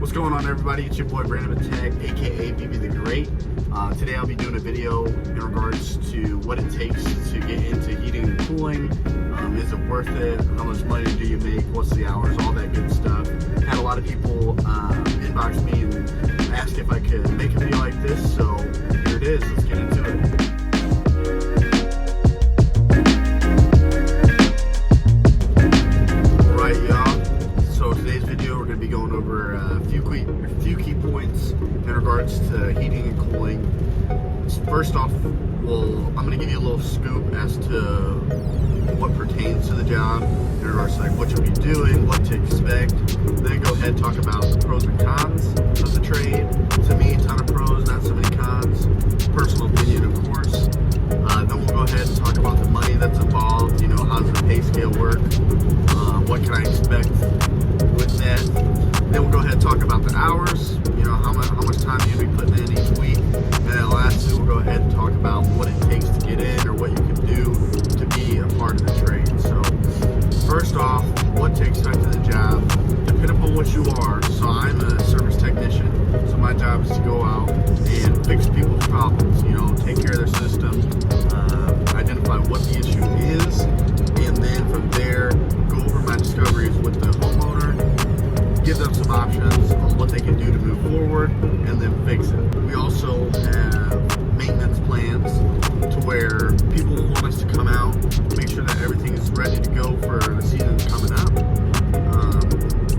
What's going on, everybody? It's your boy Brandon Tech, aka BB the Great. Today I'll be doing a video in regards to what it takes to get into heating and cooling. Is it worth it? How much money do you make? What's the hours? All that good stuff. Had a lot of people inbox me and ask if I could make a video like this, so here it is. Let's get into it. Going over a few key points in regards to heating and cooling. First off, I'm going to give you a little scoop as to what pertains to the job in regards to like what you'll be doing, what to expect. Then go ahead and talk about the pros and cons of the trade. To me, a ton of pros, not so many cons. Personal opinion, of course. Then we'll go ahead and talk about the money that's involved. You know, how does the pay scale work? What can I expect with that? Then we'll go ahead and talk about the hours, you know, how much time you'll be putting in each week. And then lastly, we'll go ahead and talk about what it takes to get in or what you can do to be a part of the trade. So first off, what to expect in the job, depending upon what you are. So I'm a service technician, so my job is to go out and fix people's problems, you know, take care of their systems, identify what the issue is, and then from there, go over my discoveries with the homeowner, give them some options on what they can do to move forward, and then fix it. We also have maintenance plans to where people want us to come out, make sure that everything is ready to go for the season coming up.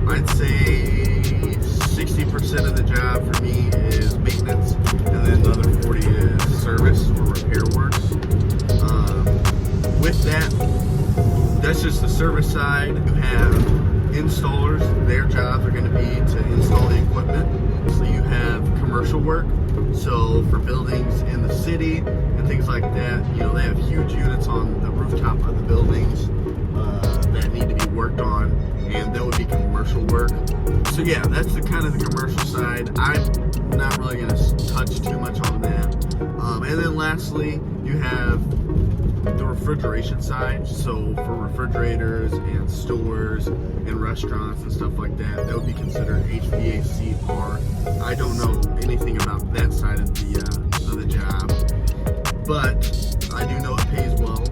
I'd say 60% of the job for me is maintenance, and then the other 40 is service or repair work. With that, that's just the service side. You have installers, their jobs are going to be to install the equipment. So you have commercial work, so for buildings in the city and things like that, you know, they have huge units on the rooftop of the buildings that need to be worked on, and that would be commercial work. So yeah, that's the kind of the commercial side. I'm not really going to touch too much on that. And then lastly, you have the refrigeration side. So for refrigerators and stores and restaurants and stuff like that, that would be considered HVAC/R. I don't know anything about that side of the job, but I do know it pays well.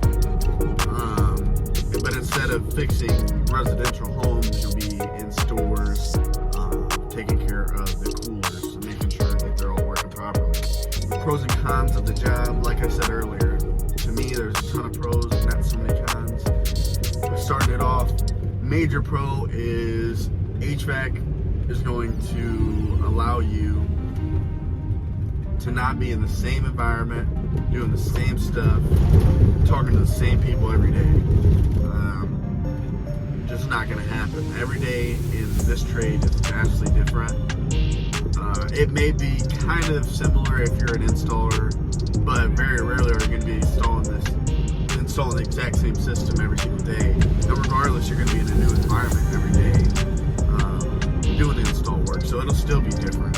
But instead of fixing residential homes, you'll be in stores, taking care of the coolers, making sure that they're all working properly. The pros and cons of the job, like I said earlier, to me there's a ton of pros and not so many cons. Starting it off, major pro is HVAC is going to allow you to not be in the same environment, doing the same stuff, talking to the same people every day. Just not going to happen. Every day in this trade is vastly different. It may be kind of similar if you're an installer, but very rarely are you going to be installing the exact same system every single day. And regardless, you're going to be in a new environment every day doing the install work, so it'll still be different.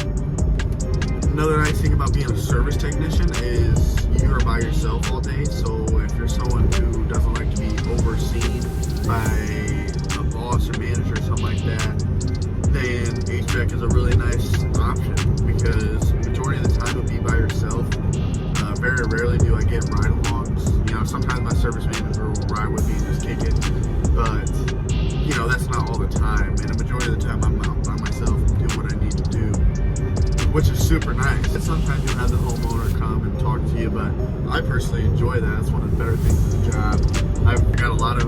Another nice thing about being a service technician is you are by yourself all day, so if you're someone who doesn't like to be overseen by a boss or manager or something like that, then HVAC is a really nice option because majority of the time you'll be by yourself. Very rarely do I get ride-alongs. You know, sometimes my service manager will ride with me and just kick it, but you know, that's not all the time. And the majority of the time I'm out by myself doing what I need to do, which is super nice. And sometimes you'll have the homeowner come and talk to you, but I personally enjoy that. It's one of the better things of the job. I've got a lot of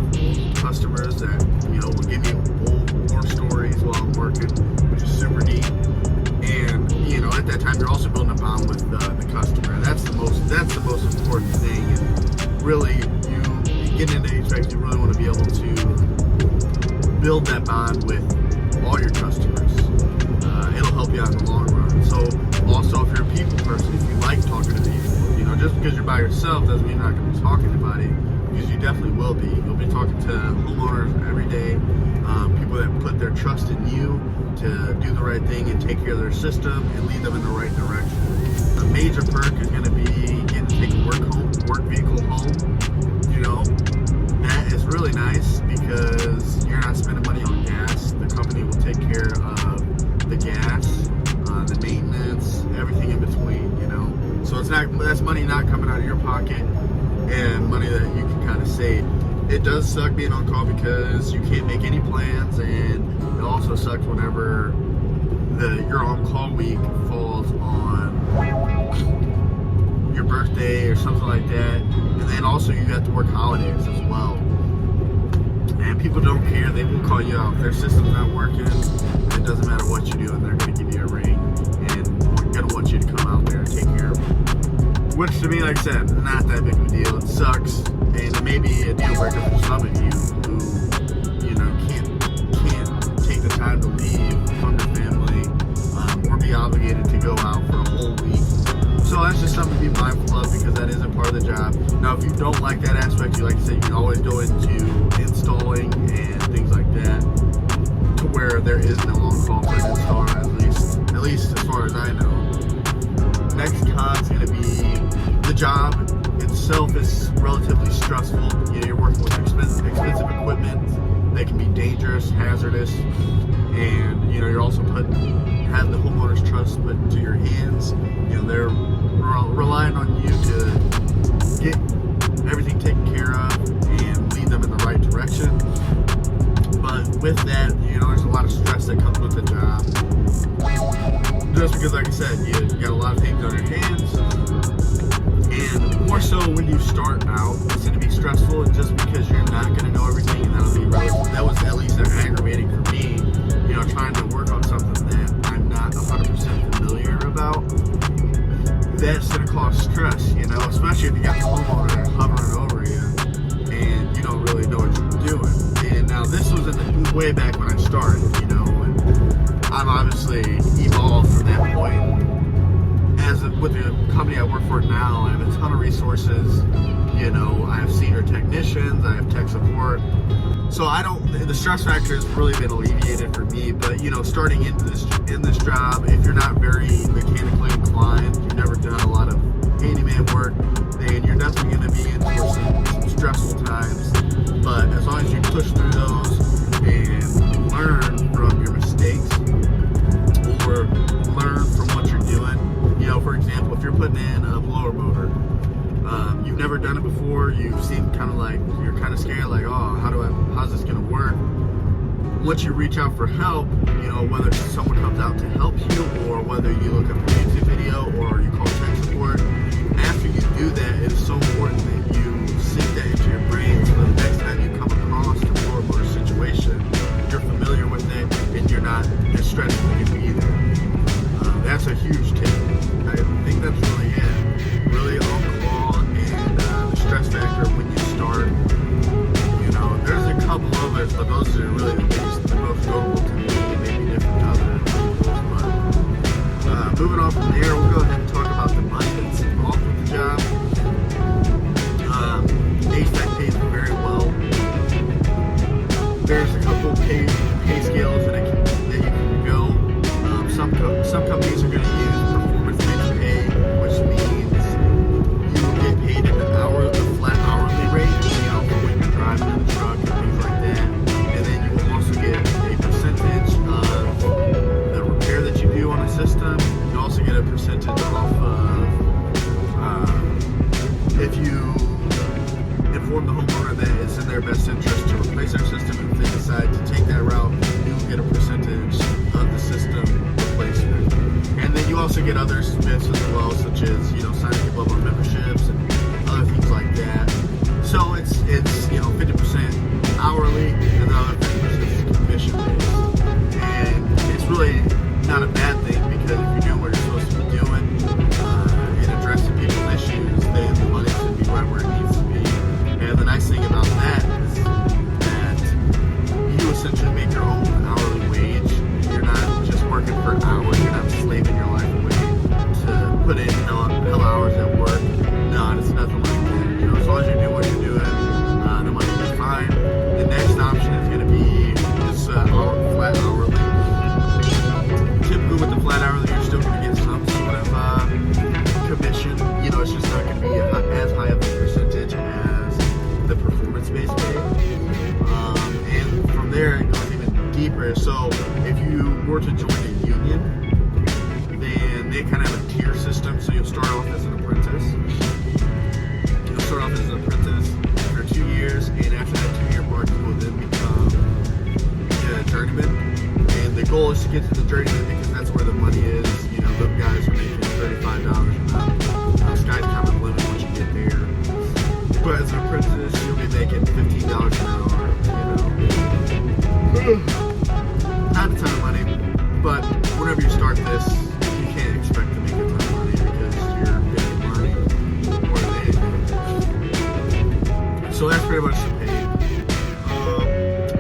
customers that, you know, will give me old war stories while I'm working, which is super neat. And, you know, at that time, you're also building a bond with the customer. That's the most important thing. And really, you get into HVAC, you really want to be able to build that bond with all your customers. It'll help you out in the long run. So, also, if you're a people person, if you like talking to people, you know, just because you're by yourself doesn't mean you're not going to be talking to anybody, because you definitely will be. You'll be talking to homeowners every day, people that put their trust in you to do the right thing and take care of their system and lead them in the right direction. A major perk is going to be getting to take a work vehicle home. You know, that is really nice because you're not spending money on gas. The company will take care of the gas that's money not coming out of your pocket and money that you can kind of save. It does suck being on call because you can't make any plans, and it also sucks whenever your on-call week falls on your birthday or something like that. And then also you have to work holidays as well. And people don't care. They will call you out. If their system's not working, it doesn't matter what you do, and they're going to give you a ring and going to want you to come out there and take care of them. Which to me, like I said, not that big of a deal. It sucks, and it may be a deal breaker for some of you who, you know, can't take the time to leave from your family or be obligated to go out for a whole week. So that's just something to be mindful of, because that is a part of the job. Now, if you don't like that aspect, like I said, you can always go into installing and things like that, to where there is no on-call for an installer, at least as far as I know. Next con is going to be the job itself is relatively stressful. You know, you're working with expensive equipment that can be dangerous, hazardous, and you know, you're also having the homeowner's trust put into your hands. You know, they're relying on you to get everything taken care of and lead them in the right direction. But with that, you know, there's a lot of stress that comes with the job. Just because, like I said, you got a lot of things on your hands, and more so when you start out, it's going to be stressful just because you're not going to know everything, and that was at least aggravating for me. You know, trying to work on something that I'm not 100% familiar about. That's going to cause stress, you know, especially if you got the homeowner hovering over you and you don't really know what you're doing. And now this was way back when I started, you know, and I've obviously evolved from that point. With the company I work for now, I have a ton of resources. You know, I have senior technicians, I have tech support. So the stress factor has really been alleviated for me. But you know, starting in this job, if you're not very mechanically inclined, you've never done a lot of handyman work, then you're definitely going to be in for some stressful times. But as long as you push through those and learn from your mistakes, or learn from what you're doing. You know, for example, if you're putting in a blower motor, you've never done it before, you've seen kind of like, you're kind of scared, like, oh, how's this going to work? Once you reach out for help, you know, whether someone comes out to help you, or whether you look up a YouTube video, or you call tech support, after you do that, it is so important that you sink that into your brain, so the next time you come across a blower motor situation, you're familiar with it, and you're not as stressed as you either. That's a huge tip. I think that's really it. Really on call and the stress factor when you start. You know, there's a couple others, but those are really the most notable to me. It may be different to other people. But moving on from there, we'll go ahead and talk about the money that's involved with the job. HVAC pays very well. There's a couple pay scales that you can go. Some companies are going to use performance-based pay, which means you will get paid an hour, a flat hourly rate, you know, for when you're driving in the truck and things like that. And then you will also get a percentage of the repair that you do on a system. You also get a percentage off of if you inform the homeowner that it's in their best interest to replace their system, and if they decide to take that route, you will get a percentage of the system replacement. And then you also get other bits as well, such as, you know, signing people up on memberships and other things like that. So it's you know, 50% hourly, and the other 50% is commission based. And it's really not a bad thing, because if you're doing what you're supposed to be doing and addressing people's issues, then the money's going to be right where it needs to be. And the nice thing about that is that you essentially make your own hourly wage. You're not just working for hours. You're not slaving your life away to put in hell hours at work. No, it's nothing like that. You know, as long as you're doing what you're doing, the money is fine. The next option is going to be just flat hourly. Typically with the flat hourly, you're still going to get some sort of commission. You know, it's just not going to be as high of a percentage as the performance-based pay. And from there, it goes even deeper. So if you were to join a union, frustrating because that's where the money is. You know, those guys are making $35 an hour. Sky's kind of the limit once you get there. But as an apprentice, you'll be making $15 an hour. You know, not a ton of money, but whenever you start this, you can't expect to make a ton of money because you're getting learning more than anything. So that's pretty much the pay.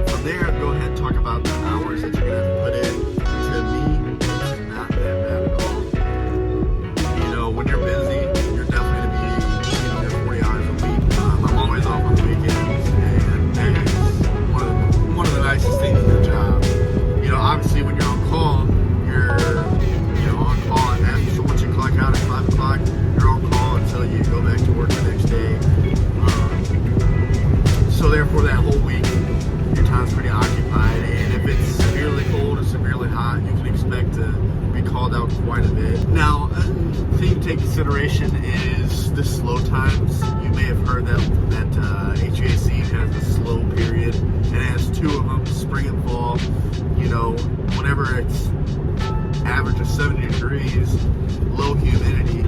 From there, go ahead and talk about the hours that you're going to have to put in. To me, it's not that bad at all. You know, when you're busy, you're definitely going to be getting your 40 hours a week. I'm always off on the weekends, and that is one of the nicest things in the job. You know, obviously when you're on call, you're on call and after. So once you clock out at 5 o'clock, you're on call until you go back to work the next day. So therefore, that whole week, your time's pretty occupied. And if it's severely cold or severely hot, you can expect to be called out quite a bit. Now, a thing to take consideration is the slow times. You may have heard that HVAC has a slow period, and it has two of them, spring and fall. You know, whenever it's average of 70 degrees, low humidity,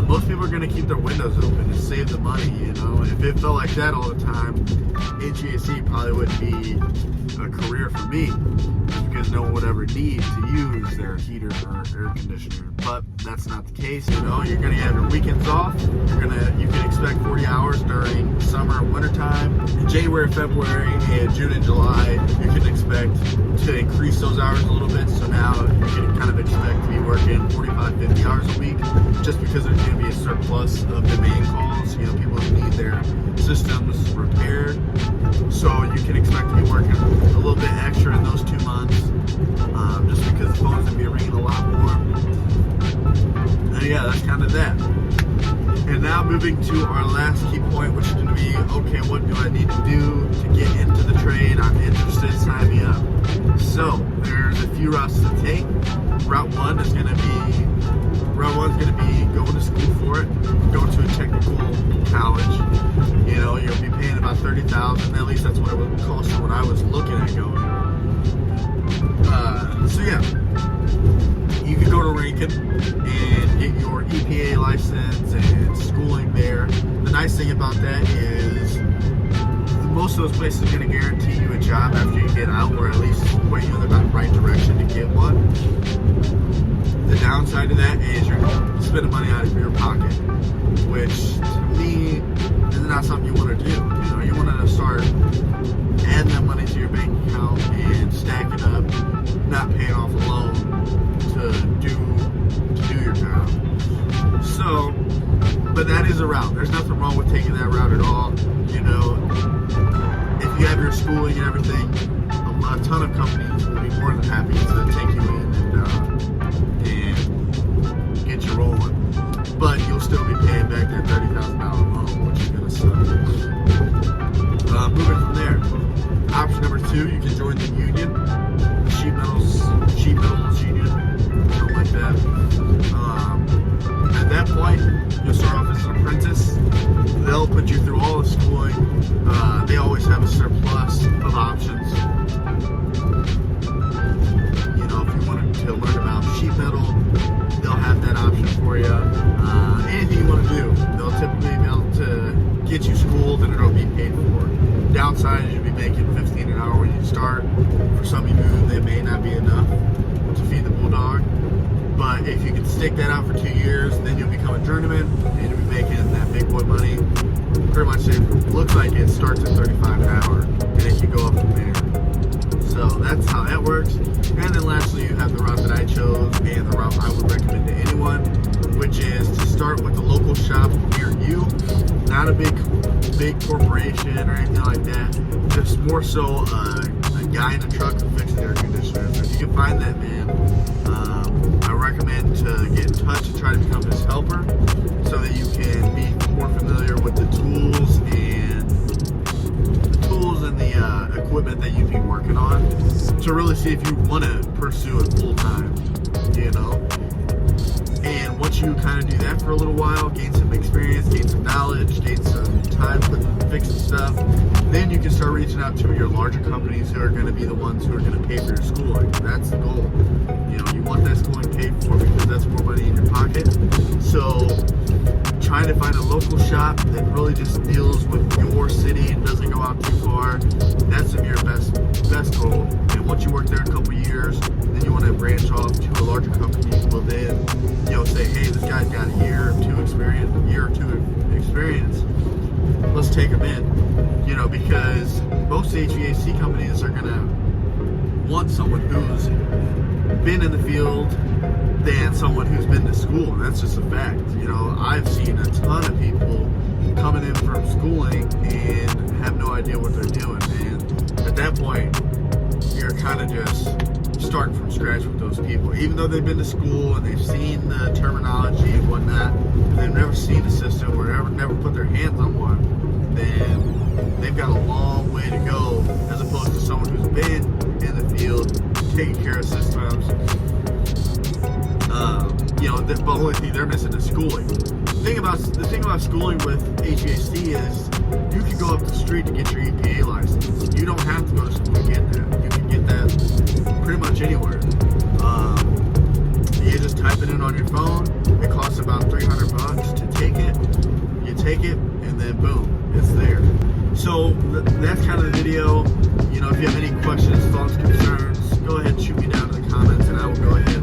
most people are going to keep their windows open to save the money, you know. And if it felt like that all the time, HVAC probably wouldn't be a career for me, just because no one would ever need to use their heater or air conditioner. But that's not the case, you know. You're going to have your weekends off. You can expect 40 hours during summer and winter time. In January, February, and June and July, you can expect to increase those hours a little bit. So now you can kind of expect to be working 45, 50 hours a week, just because there's going to be a surplus of demand calls. You know, people who need their systems repaired. So you can expect to be working a little bit extra in those 2 months, just because the phone's going to be ringing a lot more. And yeah, that's kind of that. And now moving to our last key point, which is going to be, okay, what do I need to do to get into the trade? I'm interested, sign me up. So there's a few routes to take. Route 1 is going to be going to school for it, go to a technical college. You know, you'll be paying about $30,000. At least that's what it would cost when I was looking at going. So yeah, you can go to Rankin and get your EPA license and schooling there. The nice thing about that is most of those places are going to guarantee you a job after you get out, or at least point you in the right direction to get one. The downside to that is you're spending money out of your pocket, which to me is not something you want to do. You know, you want to start adding that money to your bank account and stack it up, not paying off a loan to do your job. So, but that is a route. There's nothing wrong with taking that route at all. You know, if you have your schooling and everything, a ton of companies will be more than happy to take you in and get you rolling. But you'll still be paying back their $30,000 loan, which is going to suck. Moving from there, option number 2, you can join the union, sheet metals union, something like that. At that point, you'll start off as an apprentice. They'll put you through all the schooling. They always have a surplus of options. You know, if you wanted to learn about sheet metal, they'll have that option for you. Anything you want to do, they'll typically be able to get you schooled and it'll be paid for. Downside is you'll be making $15 an hour when you start. For some of you, that may not be enough to feed the bulldog. But if you can stick that out for 2 years, then you'll become a journeyman and you'll be making that big boy money. Pretty much it looks like it starts at $35 an hour and it can go up from there. So that's how that works. And then lastly, you have the route that I chose and the route I would recommend to anyone, which is to start with the local shop near you. Not a big corporation or anything like that. Just more so a guy in a truck who fixes air conditioners. If you can find that man, I recommend to get in touch and try to become his helper so that you can be more familiar with the tools and the equipment that you'd be working on, to really see if you want to pursue it full time, you know. And once you kind of do that for a little while, gain some experience, gain some knowledge, gain some time fixing stuff. Then you can start reaching out to your larger companies who are going to be the ones who are going to pay for your schooling. That's the goal. You know, you want that schooling paid for because that's more money in your pocket. So trying to find a local shop that really just deals with your city and doesn't go out too far, that's your best goal. And once you work there a couple years, then you want to branch off to a larger company. Will then, you know, say, hey, this guy's got a year or two experience. Let's take him in. You know, because most HVAC companies are gonna want someone who's been in the field than someone who's been to school, and that's just a fact. You know, I've seen a ton of people coming in from schooling and have no idea what they're doing, and at that point, you're kind of just starting from scratch with those people. Even though they've been to school and they've seen the terminology and whatnot, and they've never seen a system or never put their hands on one, then they've got a long way to go as opposed to someone who's been in the field, taking care of systems. You know, the only thing they're missing is schooling. The thing about schooling with HVAC is you can go up the street to get your EPA license. You don't have to go to school to get that. You can get that pretty much anywhere. You just type it in on your phone. It costs about $300 to take it. You take it, and then boom, it's there. So that's kind of the video. You know, if you have any questions, thoughts, concerns, go ahead and shoot me down in the comments, and I will go ahead